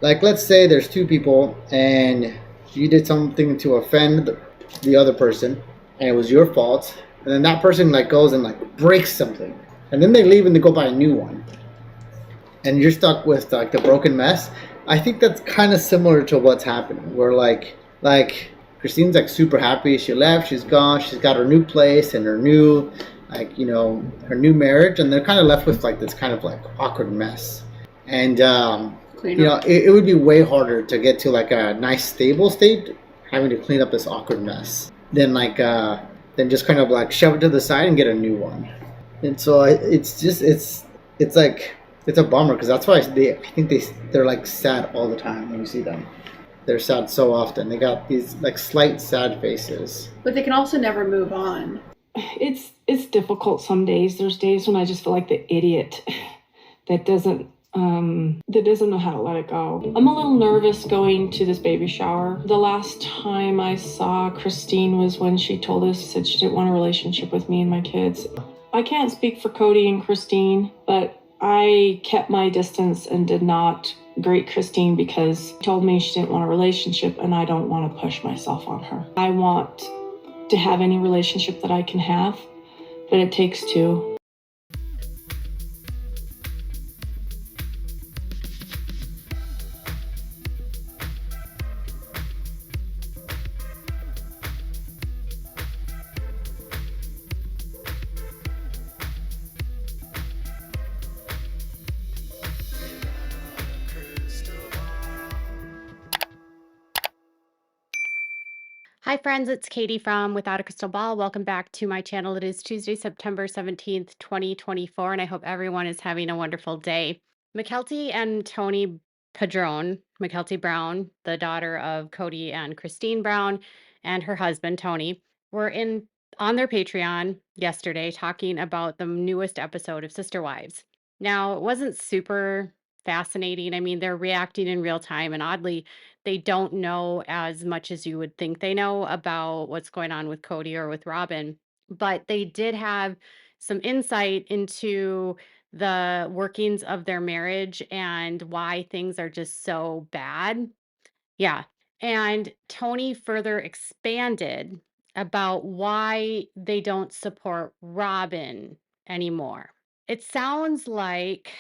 Like, let's say there's two people and you did something to offend the other person, and it was your fault, and then that person like goes and like breaks something, and then they leave and they go buy a new one, and you're stuck with like the broken mess. I think that's kind of similar to what's happening. Where like Christine's like super happy. She left. She's gone. She's got her new place and her new her new marriage, and they're kind of left with like this kind of like awkward mess. And it would be way harder to get to like a nice stable state having to clean up this awkward mess than just kind of like shove it to the side and get a new one. And so it's like it's a bummer because that's why I think they're like sad all the time when you see them. They're sad so often. They got these like slight sad faces. But they can also never move on. It's difficult some days. There's days when I just feel like the idiot that doesn't know how to let it go. I'm a little nervous going to this baby shower. The last time I saw Christine was when she told us, said she didn't want a relationship with me and my kids. I can't speak for Kody and Christine, but I kept my distance and did not greet Christine because she told me she didn't want a relationship, and I don't want to push myself on her. I want to have any relationship that I can have, but it takes two. Hi friends, it's Katie from Without a Crystal Ball. Welcome back to my channel. It is Tuesday, September 17th, 2024, and I hope everyone is having a wonderful day. Mykelti and Tony Padron, Mykelti Brown, the daughter of Kody and Christine Brown, and her husband Tony, were in on their Patreon yesterday talking about the newest episode of Sister Wives. Now, it wasn't super fascinating. I mean, they're reacting in real time, and oddly, they don't know as much as you would think they know about what's going on with Kody or with Robyn, but they did have some insight into the workings of their marriage and why things are just so bad. Yeah. And Tony further expanded about why they don't support Robyn anymore. It sounds like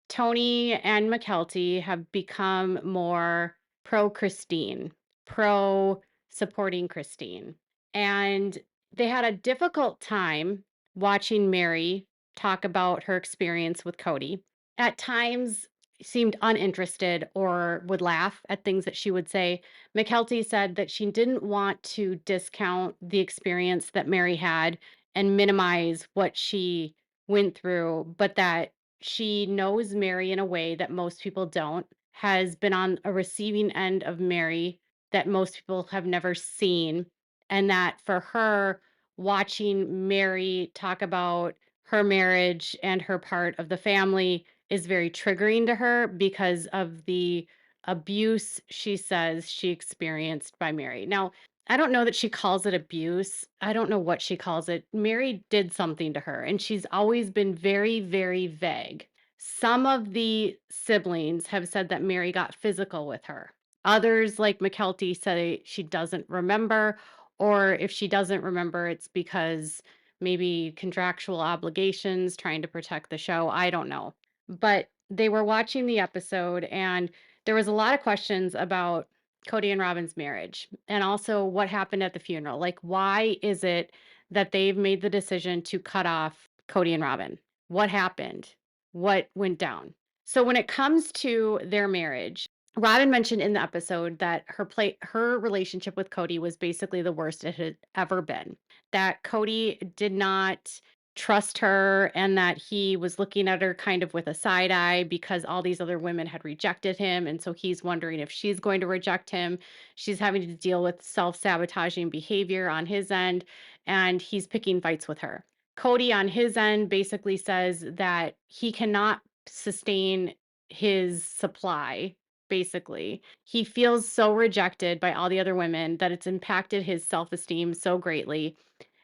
Tony and Mykelti have become more pro Christine, pro supporting Christine. And they had a difficult time watching Mary talk about her experience with Kody. At times, seemed uninterested or would laugh at things that she would say. Mykelti said that she didn't want to discount the experience that Mary had and minimize what she went through, but that she knows Mary in a way that most people don't, has been on a receiving end of Mary that most people have never seen. And that for her, watching Mary talk about her marriage and her part of the family is very triggering to her because of the abuse she says she experienced by Mary. Now, I don't know that she calls it abuse. I don't know what she calls it. Mary did something to her, and she's always been very, very vague. Some of the siblings have said that Mary got physical with her. Others, like Mykelti, say she doesn't remember, or if she doesn't remember, it's because maybe contractual obligations, trying to protect the show. I don't know. But they were watching the episode, and there was a lot of questions about Kody and Robyn's marriage and also what happened at the funeral. Like, why is it that they've made the decision to cut off Kody and Robyn? What happened? What went down? So when it comes to their marriage, Robyn mentioned in the episode that her relationship with Kody was basically the worst it had ever been. That Kody did not trust her and that he was looking at her kind of with a side eye because all these other women had rejected him, and so he's wondering if she's going to reject him. She's having to deal with self-sabotaging behavior on his end, and he's picking fights with her. Kody on his end basically says that he cannot sustain his supply. Basically, he feels so rejected by all the other women that it's impacted his self-esteem so greatly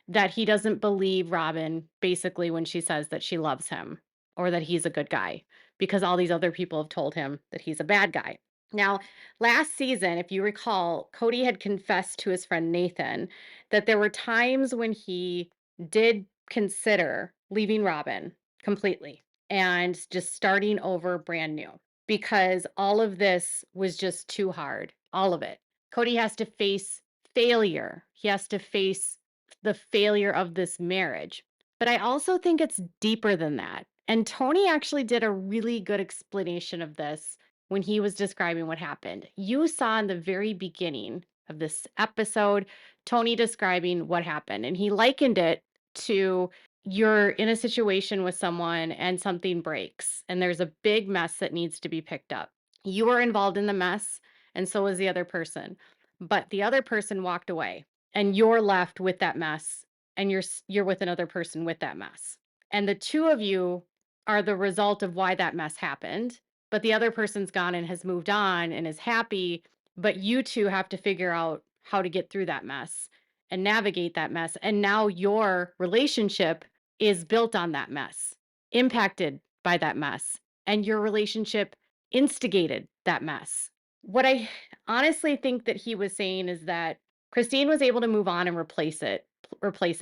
that he doesn't believe Robyn basically when she says that she loves him or that he's a good guy because all these other people have told him that he's a bad guy. Now, last season, if you recall, Kody had confessed to his friend Nathan that there were times when he did consider leaving Robyn completely and just starting over brand new because all of this was just too hard. All of it. Kody has to face failure, he has to face the failure of this marriage. But I also think it's deeper than that. And Tony actually did a really good explanation of this when he was describing what happened. You saw in the very beginning of this episode, Tony describing what happened, and he likened it to you're in a situation with someone and something breaks, and there's a big mess that needs to be picked up. You were involved in the mess, and so was the other person. But the other person walked away, and you're left with that mess, and you're with another person with that mess. And the two of you are the result of why that mess happened, but the other person's gone and has moved on and is happy, but you two have to figure out how to get through that mess and navigate that mess. And now your relationship is built on that mess, impacted by that mess, and your relationship instigated that mess. What I honestly think that he was saying is that Christine was able to move on and replace it.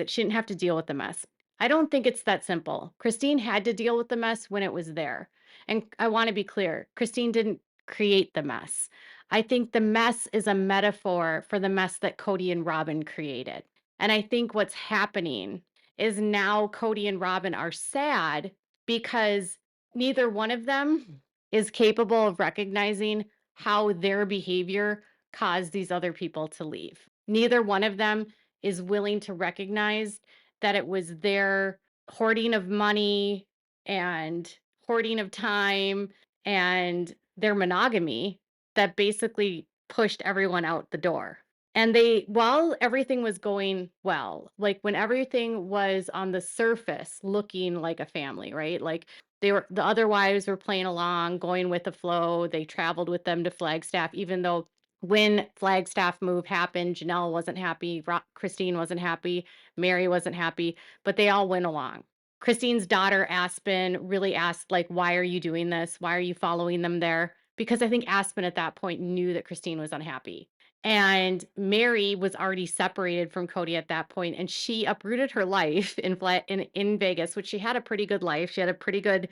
She didn't have to deal with the mess. I don't think it's that simple. Christine had to deal with the mess when it was there. And I want to be clear, Christine didn't create the mess. I think the mess is a metaphor for the mess that Kody and Robyn created. And I think what's happening is now Kody and Robyn are sad because neither one of them is capable of recognizing how their behavior caused these other people to leave. Neither one of them is willing to recognize that it was their hoarding of money and hoarding of time and their monogamy that basically pushed everyone out the door. And while everything was going well, like when everything was on the surface looking like a family, right? Like the other wives were playing along, going with the flow. They traveled with them to Flagstaff, even though when Flagstaff move happened, Janelle wasn't happy, Christine wasn't happy, Mary wasn't happy, but they all went along. Christine's daughter, Aspen, really asked, like, why are you doing this? Why are you following them there? Because I think Aspen at that point knew that Christine was unhappy. And Mary was already separated from Kody at that point, and she uprooted her life in Vegas, which she had a pretty good life. She had a pretty good,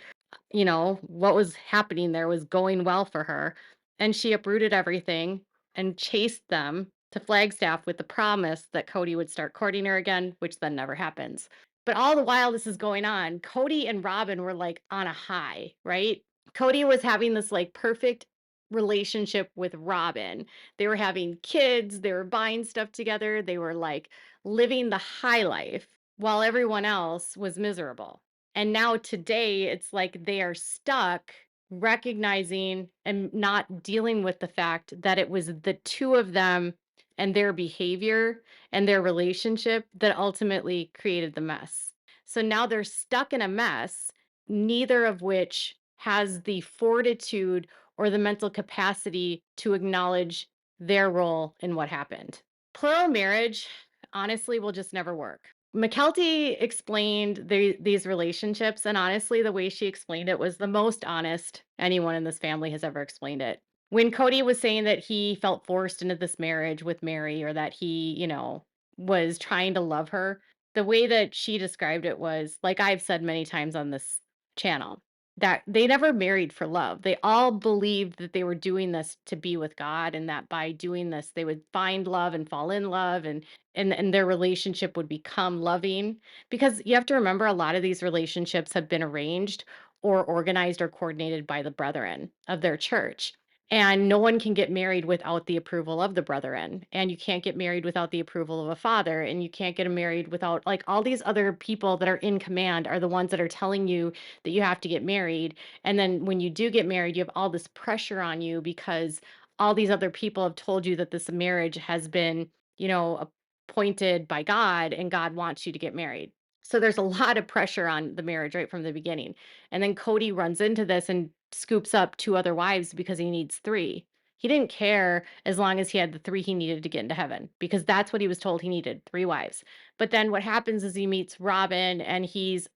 what was happening there was going well for her. And she uprooted everything and chased them to Flagstaff with the promise that Kody would start courting her again, which then never happens. But all the while this is going on, Kody and Robyn were like on a high, right? Kody was having this like perfect relationship with Robyn. They were having kids, they were buying stuff together, they were like living the high life while everyone else was miserable. And now today, it's like they are stuck recognizing and not dealing with the fact that it was the two of them and their behavior and their relationship that ultimately created the mess. So now they're stuck in a mess, neither of which has the fortitude or the mental capacity to acknowledge their role in what happened. Plural marriage, honestly, will just never work. McKelty explained these relationships, and honestly, the way she explained it was the most honest anyone in this family has ever explained it. When Kody was saying that he felt forced into this marriage with Mary, or that he, was trying to love her, the way that she described it was like I've said many times on this channel, that they never married for love. They all believed that they were doing this to be with God, and that by doing this, they would find love and fall in love, and their relationship would become loving. Because you have to remember, a lot of these relationships have been arranged or organized or coordinated by the brethren of their church. And no one can get married without the approval of the brethren. And you can't get married without the approval of a father. And you can't get married without, like, all these other people that are in command are the ones that are telling you that you have to get married. And then when you do get married, you have all this pressure on you because all these other people have told you that this marriage has been, appointed by God, and God wants you to get married. So there's a lot of pressure on the marriage right from the beginning. And then Kody runs into this and scoops up two other wives because he needs three. He didn't care as long as he had the three he needed to get into heaven, because that's what he was told he needed, three wives. But then what happens is he meets Robyn, and he's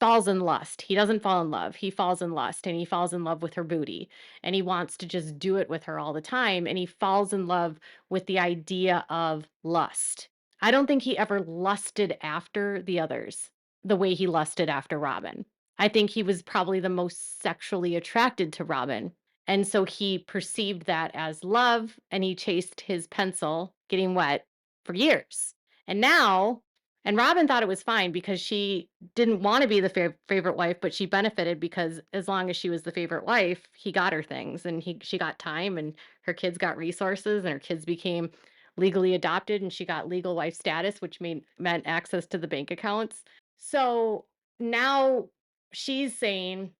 falls in lust. He doesn't fall in love. He falls in lust, and he falls in love with her booty, and he wants to just do it with her all the time. And he falls in love with the idea of lust. I don't think he ever lusted after the others the way he lusted after Robyn. I think he was probably the most sexually attracted to Robyn. And so he perceived that as love, and he chased his pencil getting wet for years. And now, and Robyn thought it was fine because she didn't want to be the favorite wife, but she benefited because as long as she was the favorite wife, he got her things, and she got time, and her kids got resources, and her kids became legally adopted, and she got legal wife status, which meant access to the bank accounts. So now she's saying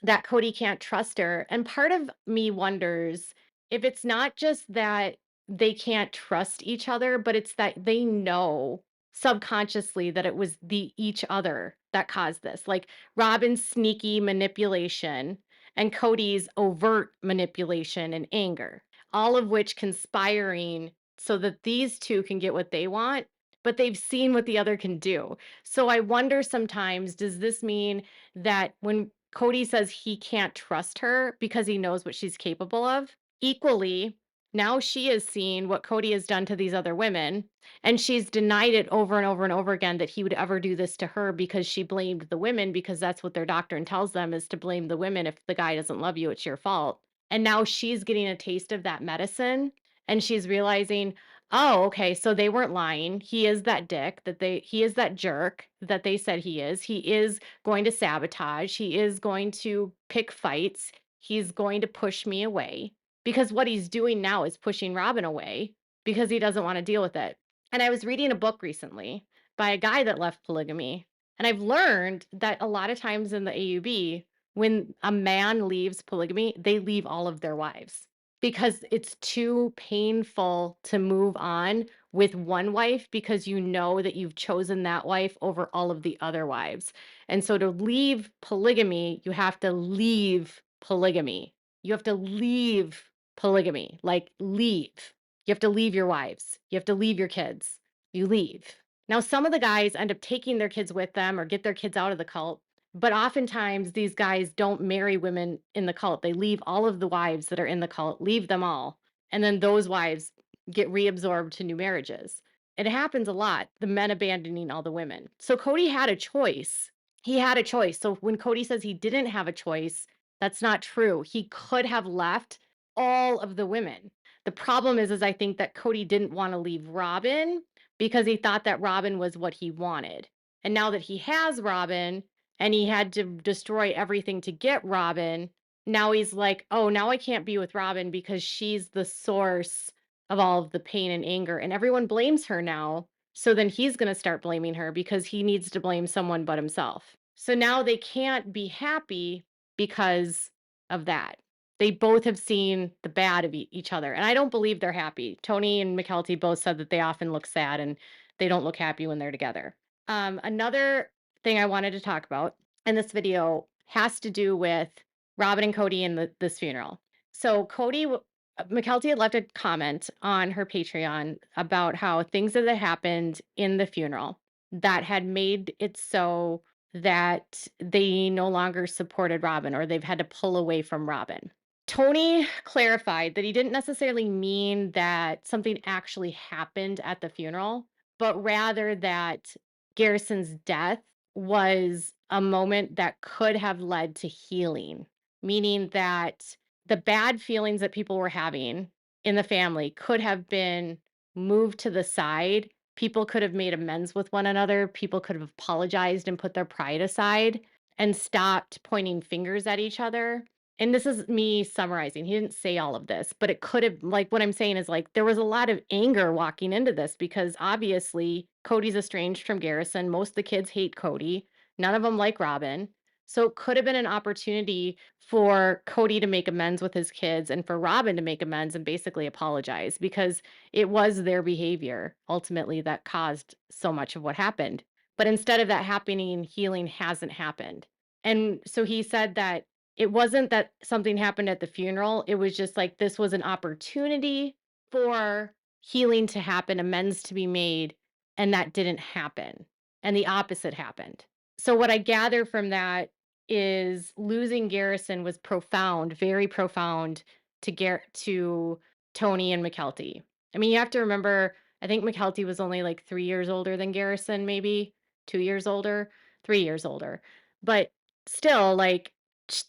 that Kody can't trust her. And part of me wonders if it's not just that they can't trust each other, but it's that they know subconsciously that it was the each other that caused this. Like Robyn's sneaky manipulation and Kody's overt manipulation and anger, all of which conspiring so that these two can get what they want, but they've seen what the other can do. So I wonder sometimes, does this mean that when Kody says he can't trust her because he knows what she's capable of, equally, now she has seen what Kody has done to these other women, and she's denied it over and over and over again that he would ever do this to her because she blamed the women, because that's what their doctrine tells them, is to blame the women. If the guy doesn't love you, it's your fault. And now she's getting a taste of that medicine, and she's realizing, oh, okay, so they weren't lying. He is that dick he is that jerk that they said he is. He is going to sabotage. He is going to pick fights. He's going to push me away, because what he's doing now is pushing Robyn away because he doesn't want to deal with it. And I was reading a book recently by a guy that left polygamy, and I've learned that a lot of times in the AUB, when a man leaves polygamy, they leave all of their wives because it's too painful to move on with one wife, because you know that you've chosen that wife over all of the other wives. And so to leave polygamy, you have to leave polygamy. You have to leave polygamy, like leave. You have to leave your wives. You have to leave your kids. You leave. Now, some of the guys end up taking their kids with them or get their kids out of the cult. But oftentimes, these guys don't marry women in the cult. They leave all of the wives that are in the cult, leave them all. And then those wives get reabsorbed to new marriages. It happens a lot, the men abandoning all the women. So Kody had a choice. He had a choice. So when Kody says he didn't have a choice, that's not true. He could have left all of the women. The problem is I think that Kody didn't want to leave Robyn because he thought that Robyn was what he wanted. And now that he has Robyn, and he had to destroy everything to get Robyn, now he's like, oh, now I can't be with Robyn because she's the source of all of the pain and anger, and everyone blames her now. So then he's going to start blaming her because he needs to blame someone but himself. So now they can't be happy because of that. They both have seen the bad of each other, and I don't believe they're happy. Tony and McKelty both said that they often look sad and they don't look happy when they're together. Another thing I wanted to talk about in this video has to do with Robyn and Kody and this funeral. So McKelty had left a comment on her Patreon about how things that had happened in the funeral that had made it so that they no longer supported Robyn, or they've had to pull away from Robyn. Tony clarified that he didn't necessarily mean that something actually happened at the funeral, but rather that Garrison's death was a moment that could have led to healing, meaning that the bad feelings that people were having in the family could have been moved to the side. People could have made amends with one another. People could have apologized and put their pride aside and stopped pointing fingers at each other. And this is me summarizing. He didn't say all of this, but it could have, like, what I'm saying is, like, there was a lot of anger walking into this because obviously Kody's estranged from Garrison. Most of the kids hate Kody. None of them like Robyn. So it could have been an opportunity for Kody to make amends with his kids and for Robyn to make amends and basically apologize, because it was their behavior ultimately that caused so much of what happened. But instead of that happening, healing hasn't happened. And so he said that it wasn't that something happened at the funeral. It was just like this was an opportunity for healing to happen, amends to be made, and that didn't happen. And the opposite happened. So what I gather from that is losing Garrison was profound, very profound to Tony and McKelty. I mean, you have to remember, I think McKelty was only like 3 years older than Garrison, maybe 2 years older, 3 years older. But still, like,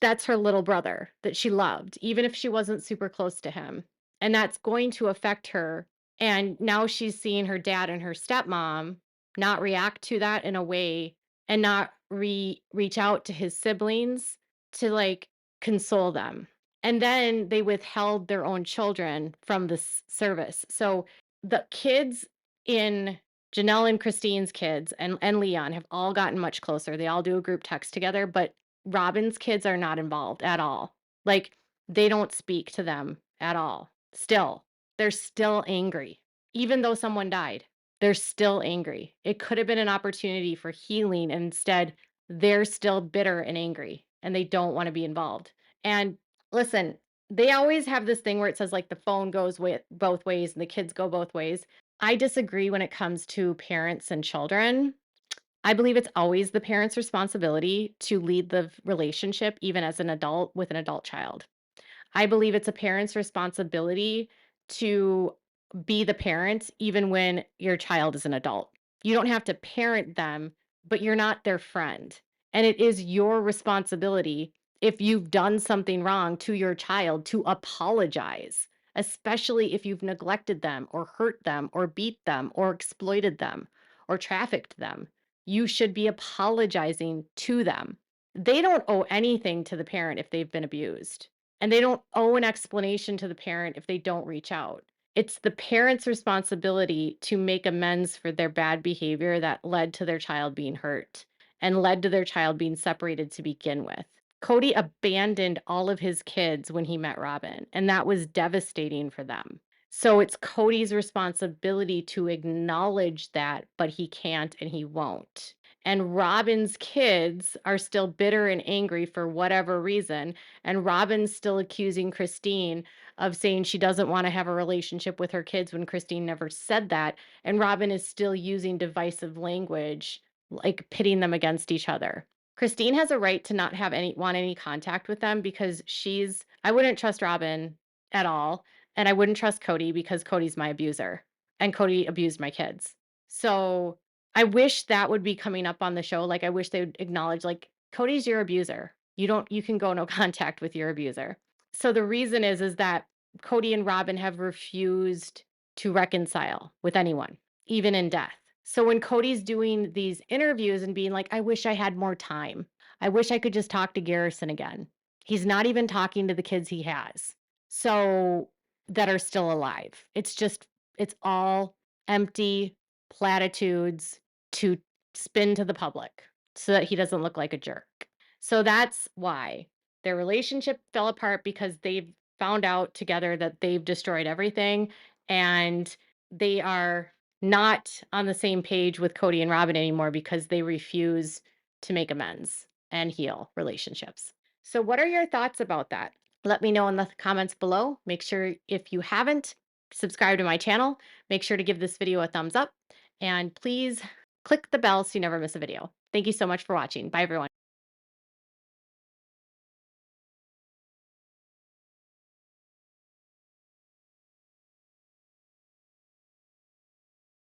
that's her little brother that she loved, even if she wasn't super close to him. And that's going to affect her. And now she's seeing her dad and her stepmom not react to that in a way and not reach out to his siblings to like console them. And then they withheld their own children from this service. So the kids in Janelle and Christine's kids and Leon have all gotten much closer. They all do a group text together, but Robyn's kids are not involved at all. Like they don't speak to them at all. Still, they're still angry, even though someone died. They're still angry. It could have been an opportunity for healing. And instead, they're still bitter and angry and they don't want to be involved. And listen, they always have this thing where it says like the phone goes both ways and the kids go both ways. I disagree when it comes to parents and children. I believe it's always the parent's responsibility to lead the relationship, even as an adult with an adult child. I believe it's a parent's responsibility to be the parent even when your child is an adult. You don't have to parent them, but you're not their friend. And it is your responsibility if you've done something wrong to your child to apologize, especially if you've neglected them or hurt them or beat them or exploited them or trafficked them. You should be apologizing to them. They don't owe anything to the parent if they've been abused. And they don't owe an explanation to the parent if they don't reach out. It's the parent's responsibility to make amends for their bad behavior that led to their child being hurt and led to their child being separated to begin with. Kody abandoned all of his kids when he met Robyn, and that was devastating for them. So it's Kody's responsibility to acknowledge that, but he can't and he won't. And Robyn's kids are still bitter and angry for whatever reason. And Robyn's still accusing Christine of saying she doesn't want to have a relationship with her kids when Christine never said that. And Robyn is still using divisive language, like pitting them against each other. Christine has a right to not have any contact with them because I wouldn't trust Robyn at all. And I wouldn't trust Kody because Kody's my abuser and Kody abused my kids. So I wish that would be coming up on the show. Like I wish they would acknowledge like Kody's your abuser. You can go no contact with your abuser. So the reason is that Kody and Robyn have refused to reconcile with anyone, even in death. So when Kody's doing these interviews and being like, I wish I had more time. I wish I could just talk to Garrison again. He's not even talking to the kids he has. So that are still alive. It's all empty platitudes to spin to the public so that he doesn't look like a jerk. So that's why their relationship fell apart because they've found out together that they've destroyed everything and they are not on the same page with Kody and Robyn anymore because they refuse to make amends and heal relationships. So what are your thoughts about that? Let me know in the comments below. Make sure if you haven't, subscribe to my channel. Make sure to give this video a thumbs up and please click the bell so you never miss a video. Thank you so much for watching. Bye everyone.